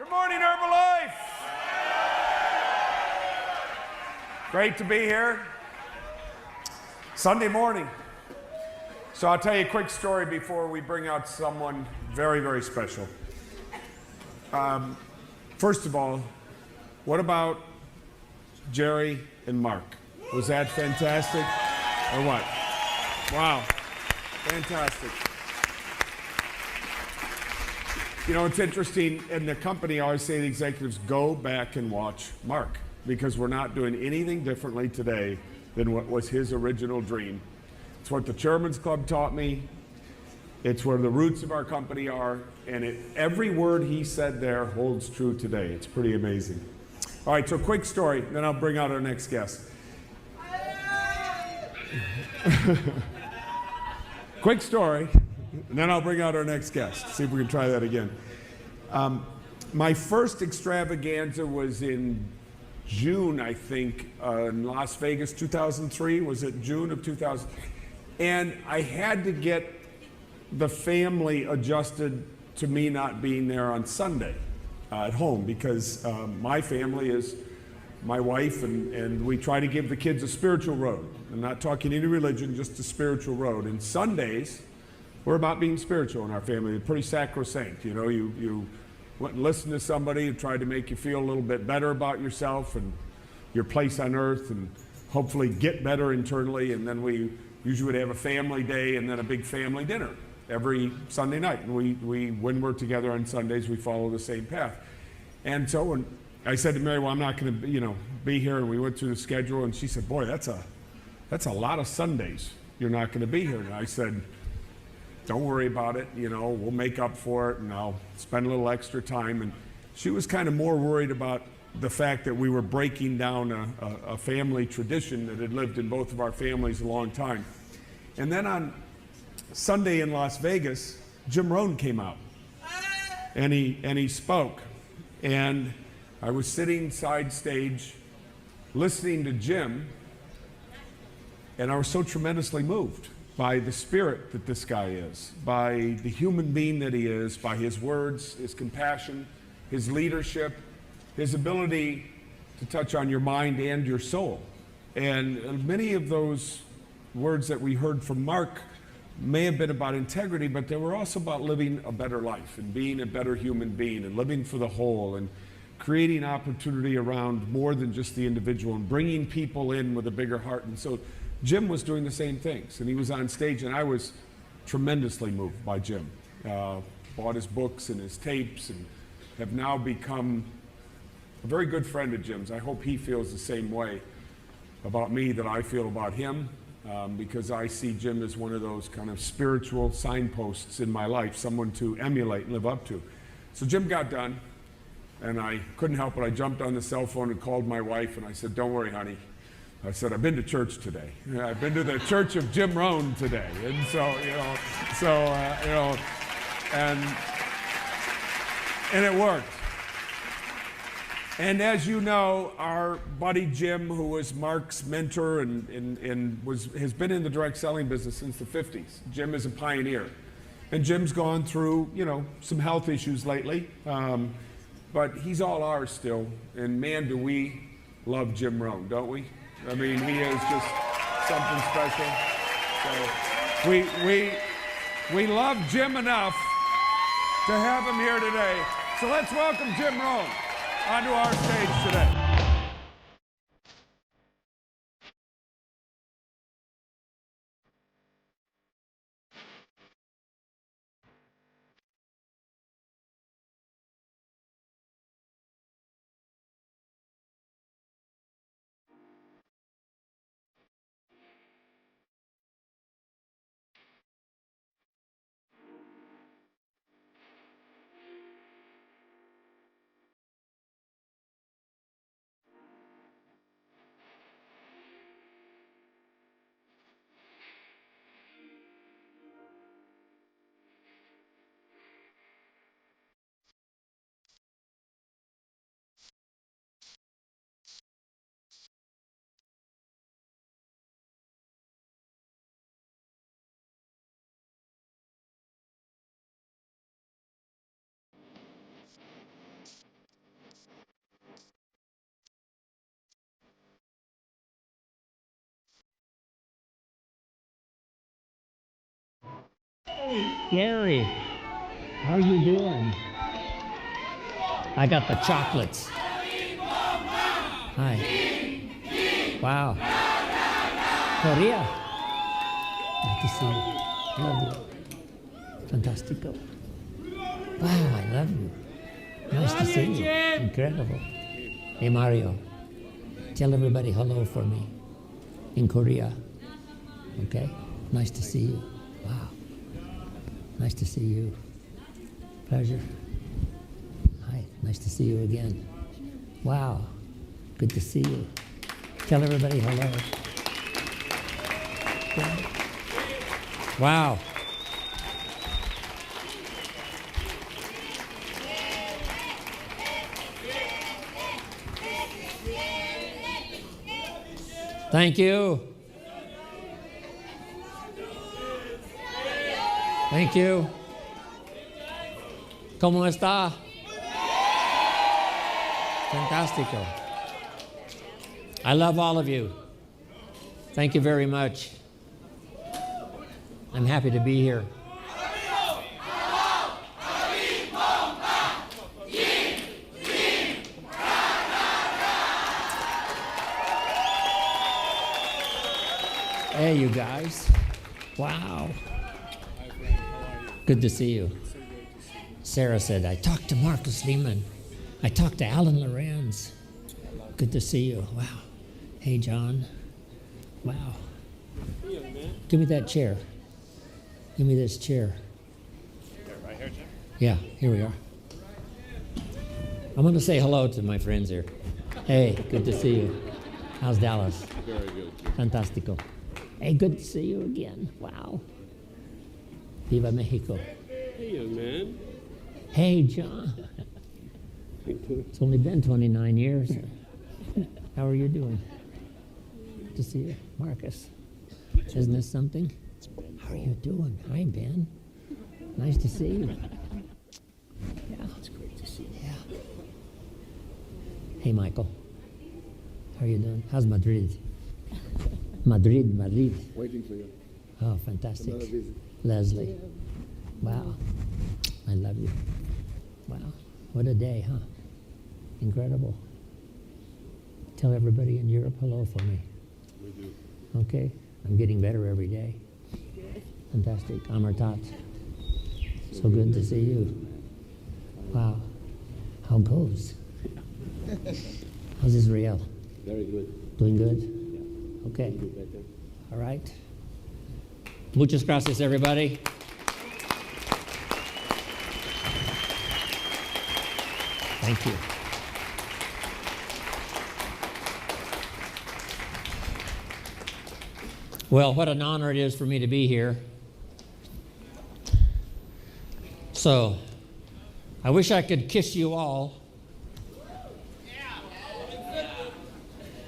Good morning, Herbalife. Great to be here. Sunday morning. So I'll tell you a quick story before we bring out someone very, very special. First of all, what about Jerry and Mark? Was that fantastic or what? Wow, fantastic. You know, it's interesting, in the company, I always say to the executives, go back and watch Mark, because we're not doing anything differently today than what was his original dream. It's what the Chairman's Club taught me. It's where the roots of our company are, and every word he said there holds true today. It's pretty amazing. All right, so quick story, then I'll bring out our next guest. Quick story, and then I'll bring out our next guest. See if we can try that again. My first extravaganza was in June, I think, in Las Vegas, 2003. Was it June of 2000? And I had to get the family adjusted to me not being there on Sunday at home, because my family is my wife, and we try to give the kids a spiritual road. I'm not talking any religion, just a spiritual road. And Sundays, we're about being spiritual in our family. It's pretty sacrosanct. You know, you went and listened to somebody who tried to make you feel a little bit better about yourself and your place on earth, and hopefully get better internally. And then we usually would have a family day and then a big family dinner every Sunday night. And when we're together on Sundays, we follow the same path. And so when I said to Mary, well, I'm not going to, be here, and we went through the schedule, and she said, boy, that's a lot of Sundays you're not going to be here. And I said, don't worry about it, we'll make up for it, and I'll spend a little extra time. And she was kind of more worried about the fact that we were breaking down a family tradition that had lived in both of our families a long time. And then on Sunday in Las Vegas, Jim Rohn came out, and he spoke. And I was sitting side stage listening to Jim, and I was so tremendously moved by the spirit that this guy is, by the human being that he is, by his words, his compassion, his leadership, his ability to touch on your mind and your soul. And many of those words that we heard from Mark may have been about integrity, but they were also about living a better life and being a better human being and living for the whole and creating opportunity around more than just the individual and bringing people in with a bigger heart. And so Jim was doing the same things, and he was on stage, and I was tremendously moved by Jim. Bought his books and his tapes, and have now become a very good friend of Jim's. I hope he feels the same way about me that I feel about him, because I see Jim as one of those kind of spiritual signposts in my life, someone to emulate and live up to. So Jim got done, and I couldn't help it. I jumped on the cell phone and called my wife, and I said, don't worry, honey. I said, I've been to church today. I've been to the church of Jim Rohn today. And so, and it worked. And as you know, our buddy Jim, who was Mark's mentor and has been in the direct selling business since the 50s. Jim is a pioneer. And Jim's gone through, some health issues lately. But he's all ours still. And man, do we love Jim Rohn, don't we? I mean, he is just something special. So we love Jim enough to have him here today. So let's welcome Jim Rohn onto our stage today. Gary, how are you doing? I got the chocolates. Hi. Wow. Korea. Nice to see you. Love you. Fantastico. Wow, I love you. Nice to see you. Incredible. Hey, Mario. Tell everybody hello for me in Korea. Okay? Nice to see you. Wow. Nice to see you. Pleasure. Hi. Nice to see you again. Wow. Good to see you. Tell everybody hello. Good. Wow. Thank you. Thank you. ¿Cómo está? Fantastico. I love all of you. Thank you very much. I'm happy to be here. Hey, you guys. Wow. Good to see you. Sarah said, I talked to Marcus Lehman. I talked to Alan Lorenz. Good to see you. Wow. Hey, John. Wow. Give me that chair. Give me this chair. Right here, Jim? Yeah, here we are. I'm going to say hello to my friends here. Hey, good to see you. How's Dallas? Very good. Fantastico. Hey, good to see you again. Wow. Viva Mexico. Hey, young man. Hey, John. It's only been 29 years. How are you doing? Good to see you. Marcus. Isn't this something? How are you doing? Hi, Ben. Nice to see you. Yeah. It's great to see you. Yeah. Hey, Michael. How are you doing? How's Madrid? Madrid. Waiting for you. Oh, fantastic. Another visit. Leslie. Wow. I love you. Wow. What a day, huh? Incredible. Tell everybody in Europe hello for me. We do. Okay? I'm getting better every day. Fantastic. Amartat. So good to see you. Wow. How goes? How's Israel? Very good. Doing good? Yeah. Okay. Do better. All right. Muchas gracias, everybody. Thank you. Well, what an honor it is for me to be here. So, I wish I could kiss you all,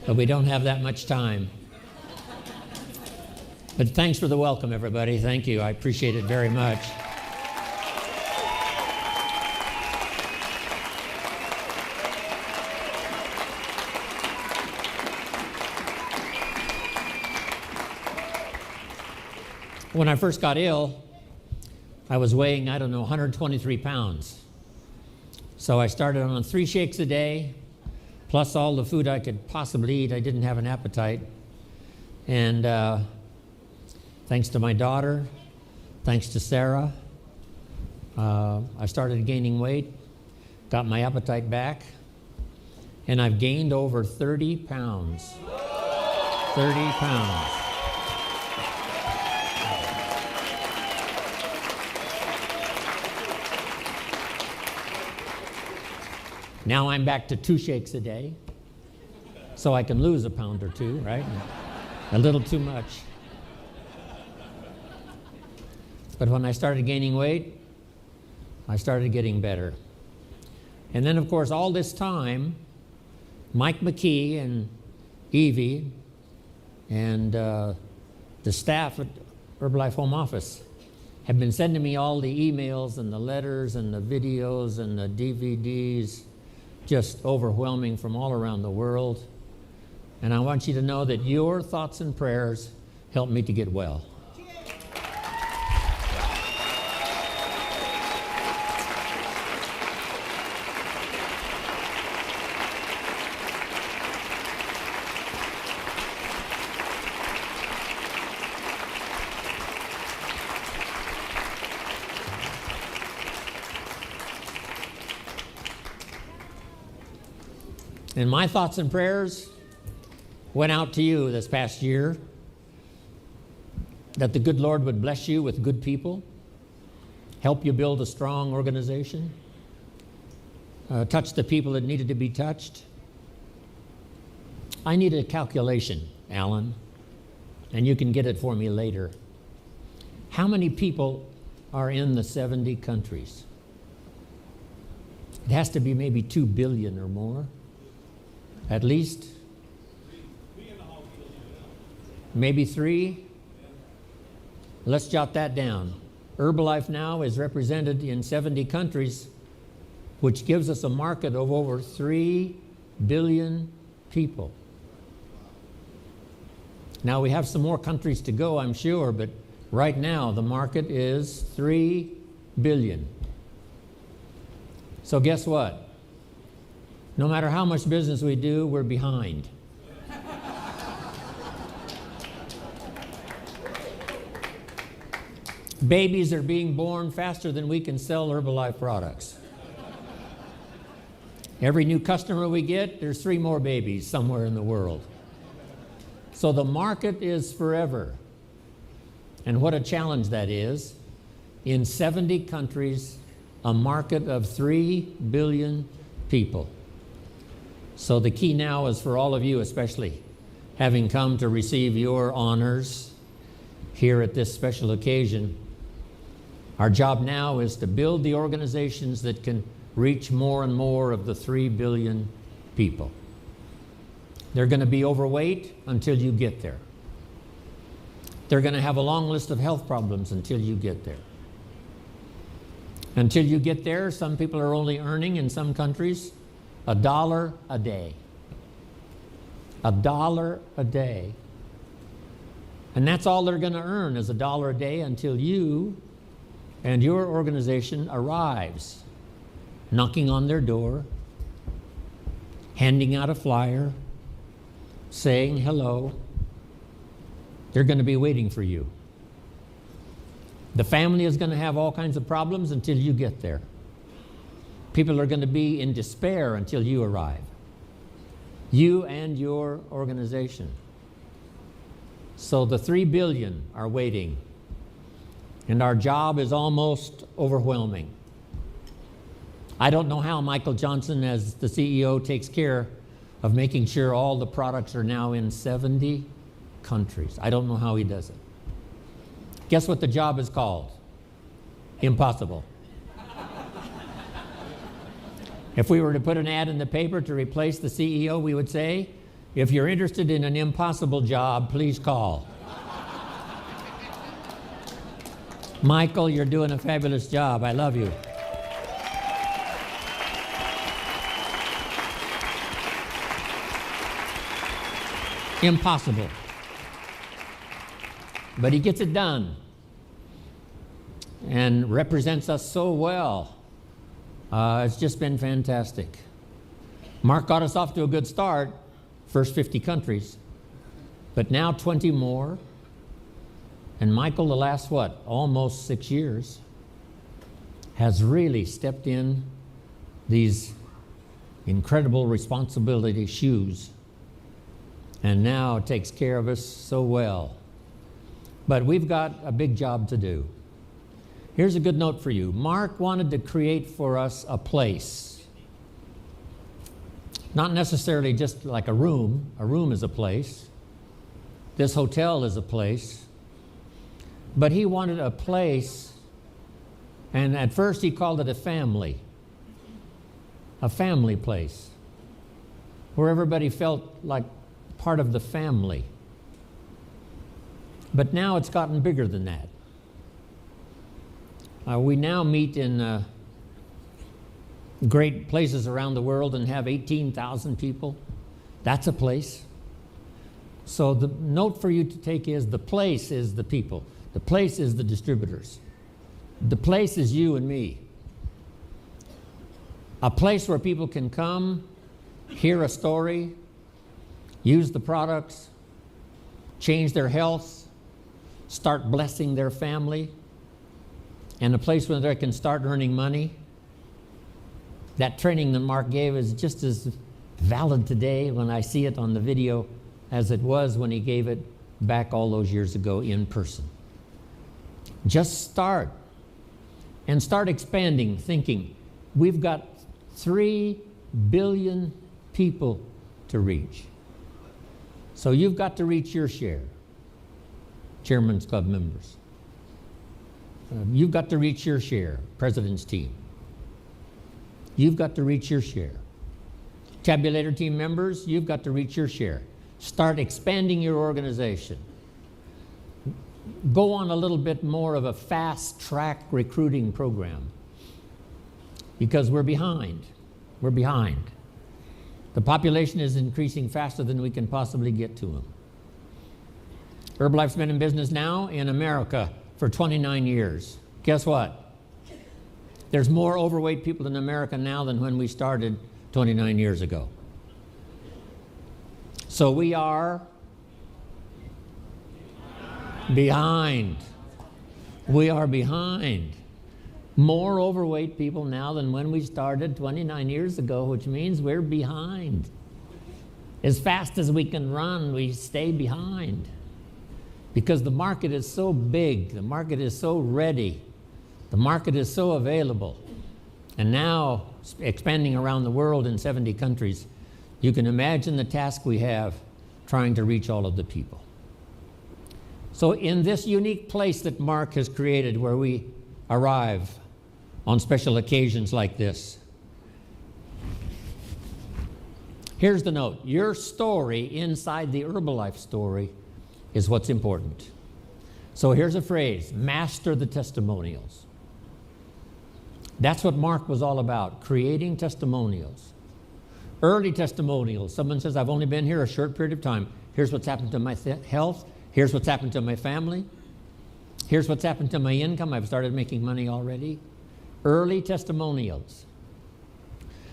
but we don't have that much time. But thanks for the welcome, everybody. Thank you. I appreciate it very much. When I first got ill, I was weighing, 123 pounds. So I started on 3 shakes a day, plus all the food I could possibly eat. I didn't have an appetite. And thanks to my daughter, thanks to Sarah, I started gaining weight, got my appetite back, and I've gained over 30 pounds. 30 pounds. Now I'm back to 2 shakes a day, so I can lose a pound or 2, right? A little too much. But when I started gaining weight, I started getting better. And then, of course, all this time, Mike McKee and Evie and the staff at Herbalife Home Office have been sending me all the emails and the letters and the videos and the DVDs, just overwhelming from all around the world. And I want you to know that your thoughts and prayers helped me to get well. And my thoughts and prayers went out to you this past year, that the good Lord would bless you with good people, help you build a strong organization, touch the people that needed to be touched. I need a calculation, Alan, and you can get it for me later. How many people are in the 70 countries? It has to be maybe 2 billion or more, at least. Maybe 3. Let's jot that down. Herbalife now is represented in 70 countries, which gives us a market of over 3 billion people. Now, we have some more countries to go, I'm sure, but right now the market is 3 billion. So guess what? No matter how much business we do, we're behind. Babies are being born faster than we can sell Herbalife products. Every new customer we get, there's 3 more babies somewhere in the world. So the market is forever. And what a challenge that is. In 70 countries, a market of 3 billion people. So the key now is for all of you, especially having come to receive your honors here at this special occasion. Our job now is to build the organizations that can reach more and more of the 3 billion people. They're going to be overweight until you get there. They're going to have a long list of health problems until you get there. Until you get there, some people are only earning in some countries $1 a day. $1 a day. And that's all they're going to earn is $1 a day until you and your organization arrives, knocking on their door, handing out a flyer, saying hello. They're going to be waiting for you. The family is going to have all kinds of problems until you get there. People are going to be in despair until you arrive. You and your organization. So the 3 billion are waiting. And our job is almost overwhelming. I don't know how Michael Johnson, as the CEO, takes care of making sure all the products are now in 70 countries. I don't know how he does it. Guess what the job is called? Impossible. If we were to put an ad in the paper to replace the CEO, we would say, if you're interested in an impossible job, please call. Michael, you're doing a fabulous job. I love you. Impossible. But he gets it done and represents us so well. It's just been fantastic. Mark got us off to a good start, first 50 countries, but now 20 more. And Michael, the last, almost 6 years, has really stepped in these incredible responsibility shoes and now takes care of us so well. But we've got a big job to do. Here's a good note for you. Mark wanted to create for us a place. Not necessarily just like a room. A room is a place. This hotel is a place. But he wanted a place, and at first he called it a family place, where everybody felt like part of the family. But now it's gotten bigger than that. We now meet in great places around the world and have 18,000 people. That's a place. So the note for you to take is the place is the people. The place is the distributors. The place is you and me. A place where people can come, hear a story, use the products, change their health, start blessing their family, and a place where they can start earning money. That training that Mark gave is just as valid today when I see it on the video as it was when he gave it back all those years ago in person. Just start. And start expanding, thinking, we've got 3 billion people to reach. So you've got to reach your share, Chairman's Club members. You've got to reach your share, President's team. You've got to reach your share. Tabulator team members, you've got to reach your share. Start expanding your organization. Go on a little bit more of a fast-track recruiting program because we're behind. We're behind. The population is increasing faster than we can possibly get to them. Herbalife's been in business now in America for 29 years. Guess what? There's more overweight people in America now than when we started 29 years ago. So we are behind. We are behind. More overweight people now than when we started 29 years ago, which means we're behind. As fast as we can run, we stay behind. Because the market is so big, the market is so ready, the market is so available. And now, expanding around the world in 70 countries, you can imagine the task we have trying to reach all of the people. So in this unique place that Mark has created where we arrive on special occasions like this, here's the note. Your story inside the Herbalife story is what's important. So here's a phrase, master the testimonials. That's what Mark was all about, creating testimonials. Early testimonials. Someone says, I've only been here a short period of time. Here's what's happened to my health. Here's what's happened to my family. Here's what's happened to my income. I've started making money already. Early testimonials.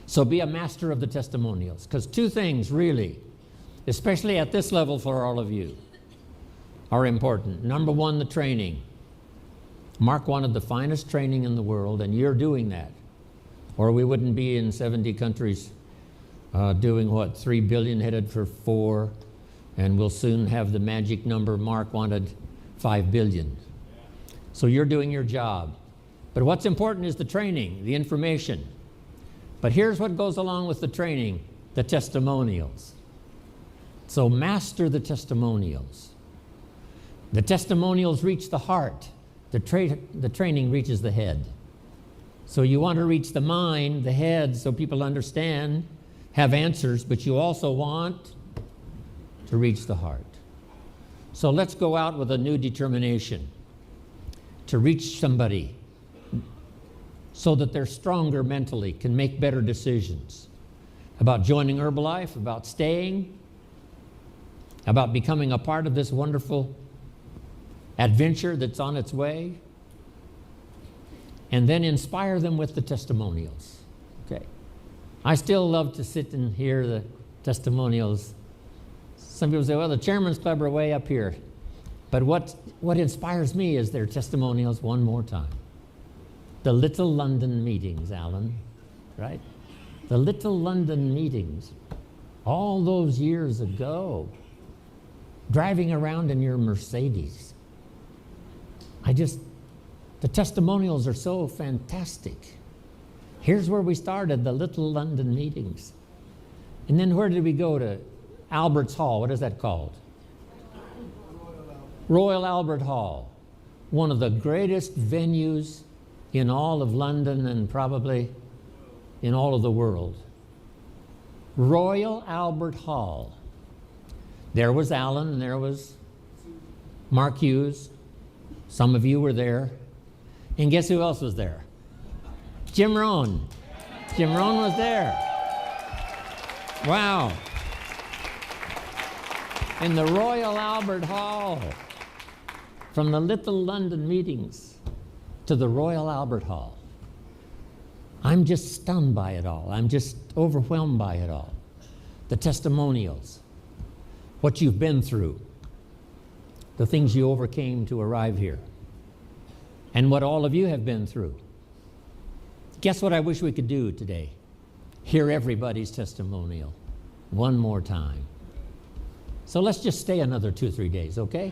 So be a master of the testimonials. Because two things really, especially at this level for all of you, are important. Number one, the training. Mark wanted the finest training in the world, and you're doing that. Or we wouldn't be in 70 countries doing what, 3 billion headed for 4, and we'll soon have the magic number Mark wanted, 5 billion. So you're doing your job. But what's important is the training, the information. But here's what goes along with the training, the testimonials. So master the testimonials. The testimonials reach the heart. The training reaches the head. So you want to reach the mind, the head, so people understand, have answers, but you also want to reach the heart. So let's go out with a new determination to reach somebody so that they're stronger mentally, can make better decisions about joining Herbalife, about staying, about becoming a part of this wonderful adventure that's on its way, and then inspire them with the testimonials. Okay. I still love to sit and hear the testimonials. Some people say, well, the Chairman's Club are way up here. But what inspires me is their testimonials one more time. The Little London meetings, Alan, right? The Little London meetings, all those years ago, driving around in your Mercedes. The testimonials are so fantastic. Here's where we started, the Little London meetings. And then where did we go to? Albert's Hall, what is that called? Royal Albert Hall. One of the greatest venues in all of London and probably in all of the world. Royal Albert Hall. There was Alan and there was Mark Hughes. Some of you were there. And guess who else was there? Jim Rohn. Jim Rohn was there. Wow. In the Royal Albert Hall. From the Little London meetings to the Royal Albert Hall. I'm just stunned by it all. I'm just overwhelmed by it all. The testimonials. What you've been through. The things you overcame to arrive here. And what all of you have been through. Guess what I wish we could do today? Hear everybody's testimonial. one more time. So let's just stay another 2 or 3 days, okay?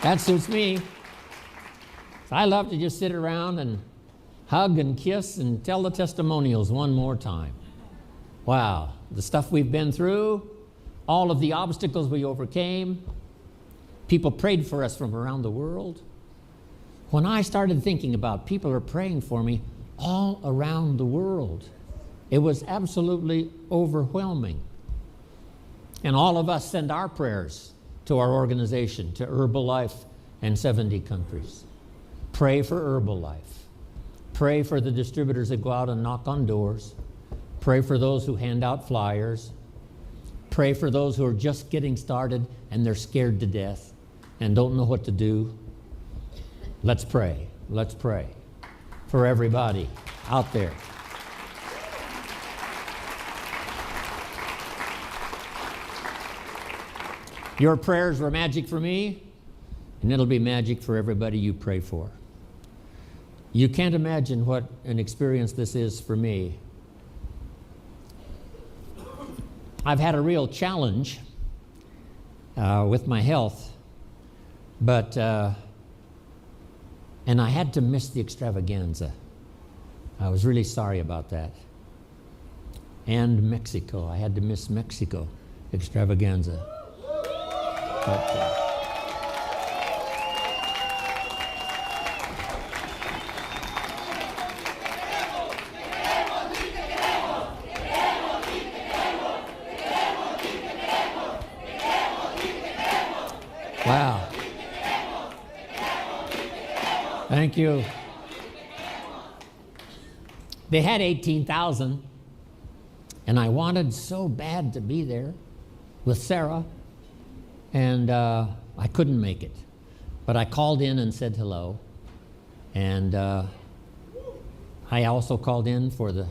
That suits me. So I love to just sit around and hug and kiss and tell the testimonials one more time. Wow, the stuff we've been through, all of the obstacles we overcame. People prayed for us from around the world. When I started thinking about people are praying for me all around the world, it was absolutely overwhelming. And all of us send our prayers to our organization, to Herbalife and 70 countries. Pray for Herbalife. Pray for the distributors that go out and knock on doors. Pray for those who hand out flyers. Pray for those who are just getting started and they're scared to death and don't know what to do. Let's pray. Let's pray for everybody out there. Your prayers were magic for me, and it'll be magic for everybody you pray for. You can't imagine what an experience this is for me. I've had a real challenge with my health, but and I had to miss the extravaganza. I was really sorry about that. And Mexico, I had to miss Mexico extravaganza. But, wow. Thank you. They had 18,000, and I wanted so bad to be there with Sarah, and I couldn't make it. But I called in and said hello, and I also called in for the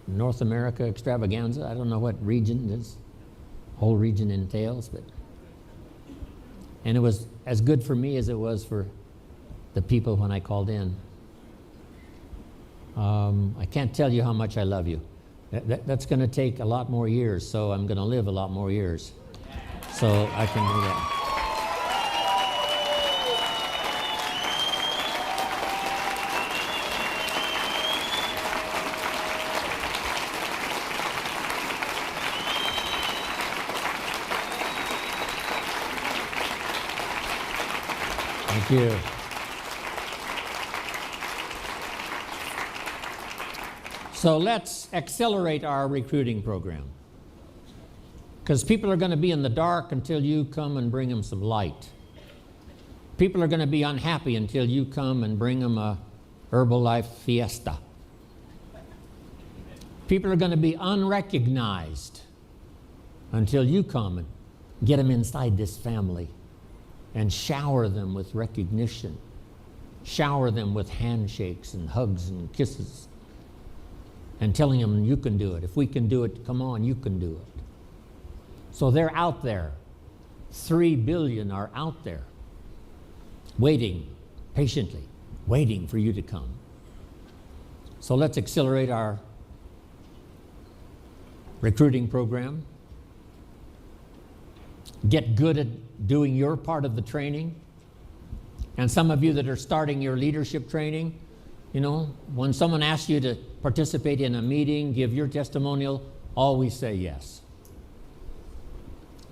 North America extravaganza. I don't know what region this whole region entails, but and it was as good for me as it was for the people when I called in. I can't tell you how much I love you. That's going to take a lot more years, so I'm going to live a lot more years. So I can do that. Thank you. So let's accelerate our recruiting program, because people are going to be in the dark until you come and bring them some light. People are going to be unhappy until you come and bring them a Herbalife fiesta. People are going to be unrecognized until you come and get them inside this family and shower them with recognition, shower them with handshakes and hugs and kisses, and telling them you can do it. If we can do it, come on, you can do it. So they're out there. 3 billion are out there, waiting, patiently, waiting for you to come. So let's accelerate our recruiting program. Get good at doing your part of the training. And some of you that are starting your leadership training, you know, when someone asks you to participate in a meeting, give your testimonial, always say yes.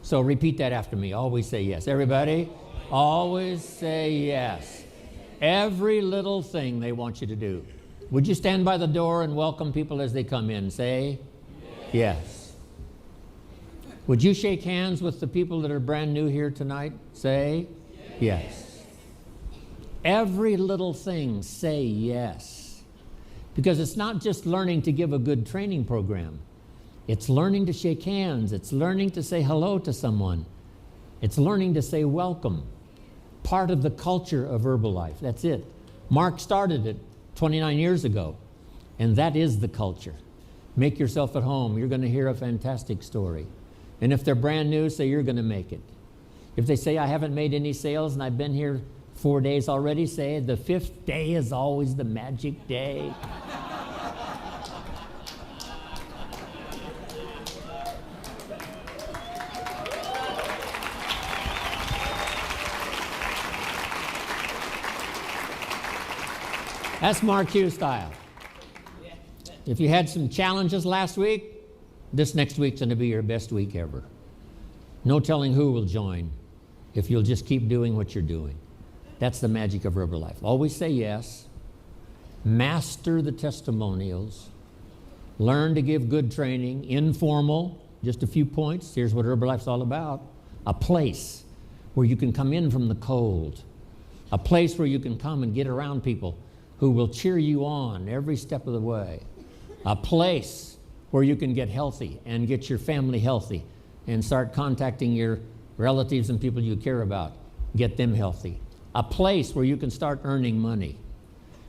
So repeat that after me. Always say yes. Everybody, always say yes. Every little thing they want you to do. Would you stand by the door and welcome people as they come in? Say yes. Would you shake hands with the people that are brand new here tonight? Say yes. Every little thing, say yes. Because it's not just learning to give a good training program. It's learning to shake hands. It's learning to say hello to someone. It's learning to say welcome. Part of the culture of Herbalife. That's it. Mark started it 29 years ago, and that is the culture. Make yourself at home. You're going to hear a fantastic story. And if they're brand new, say you're going to make it. If they say I haven't made any sales and I've been here 4 days already, say the 5th day is always the magic day. That's Mark Hughes style. If you had some challenges last week, this next week's going to be your best week ever. No telling who will join if you'll just keep doing what you're doing. That's the magic of Herbalife. Always say yes. Master the testimonials. Learn to give good training. Informal. Just a few points. Here's what Herbalife's all about. A place where you can come in from the cold. A place where you can come and get around people who will cheer you on every step of the way. A place where you can get healthy and get your family healthy and start contacting your relatives and people you care about. Get them healthy. A place where you can start earning money.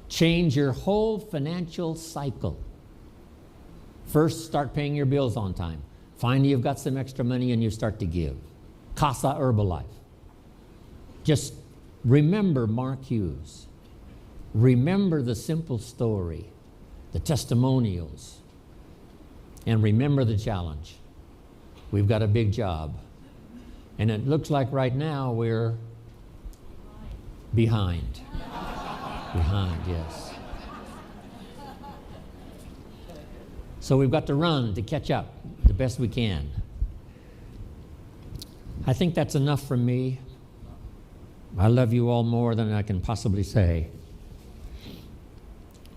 Change your whole financial cycle. First, start paying your bills on time. Finally, you've got some extra money and you start to give. Casa Herbalife. Just remember Mark Hughes. Remember the simple story, the testimonials, and remember the challenge. We've got a big job. And it looks like right now we're behind. Behind, yes. So we've got to run to catch up the best we can. I think that's enough from me. I love you all more than I can possibly say.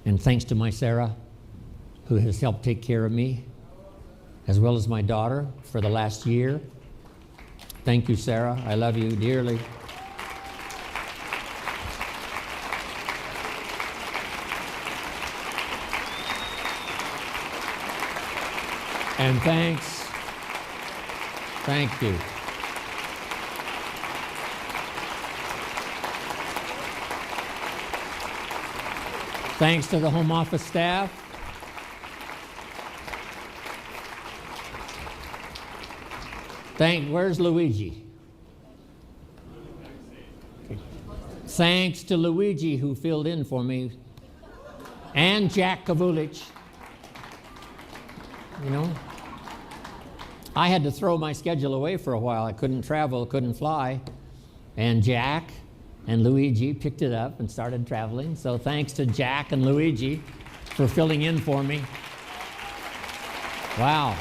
And thanks to my Sarah, who has helped take care of me, as well as my daughter for the last year. Thank you, Sarah. I love you dearly. And thanks. Thank you. Thanks to the home office staff. Where's Luigi? Okay. Thanks to Luigi who filled in for me, and Jack Kavulich. You know, I had to throw my schedule away for a while. I couldn't travel, couldn't fly, and Jack and Luigi picked it up and started traveling. So thanks to Jack and Luigi for filling in for me. Wow.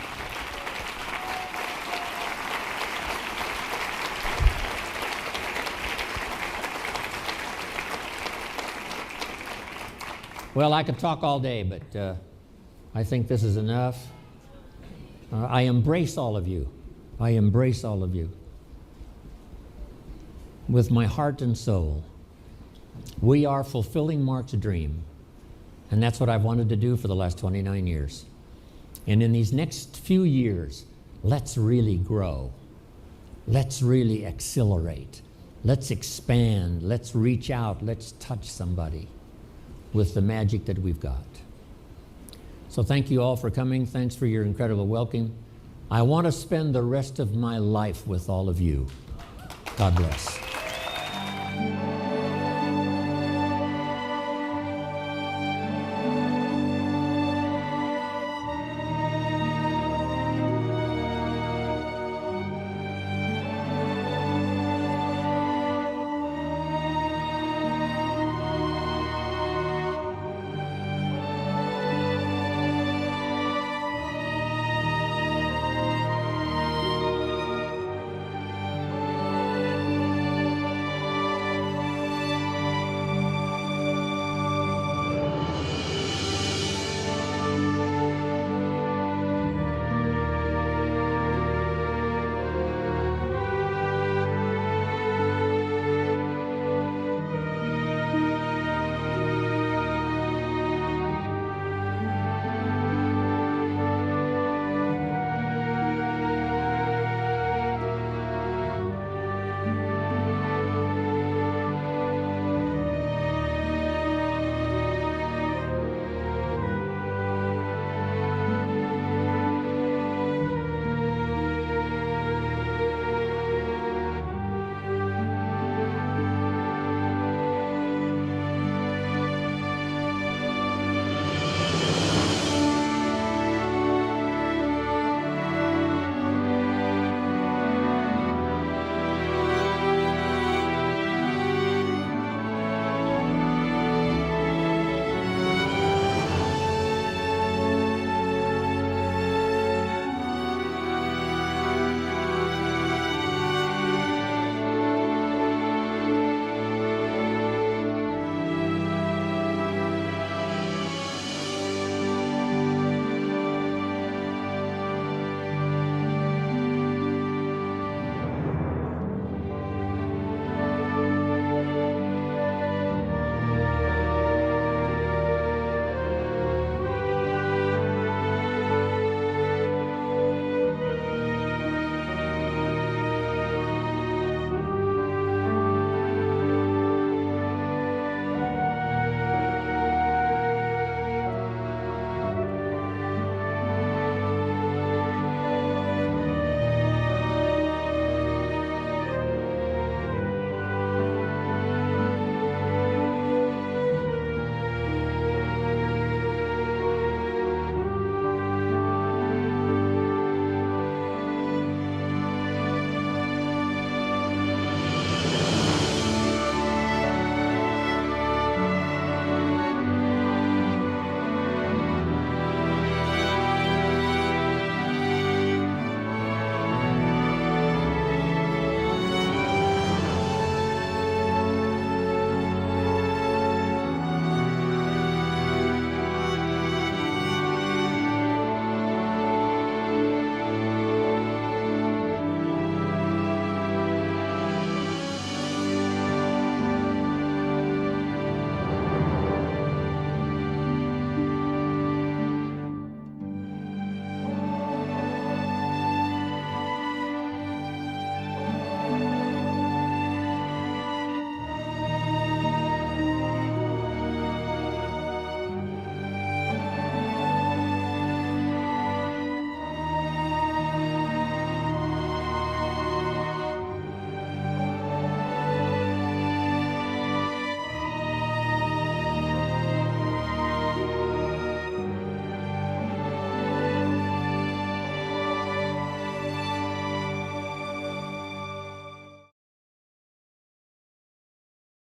Well, I could talk all day, but I think this is enough. I embrace all of you. I embrace all of you. With my heart and soul. We are fulfilling Mark's dream. And that's what I've wanted to do for the last 29 years. And in these next few years, let's really grow. Let's really accelerate. Let's expand. Let's reach out. Let's touch somebody with the magic that we've got. So thank you all for coming. Thanks for your incredible welcome. I want to spend the rest of my life with all of you. God bless.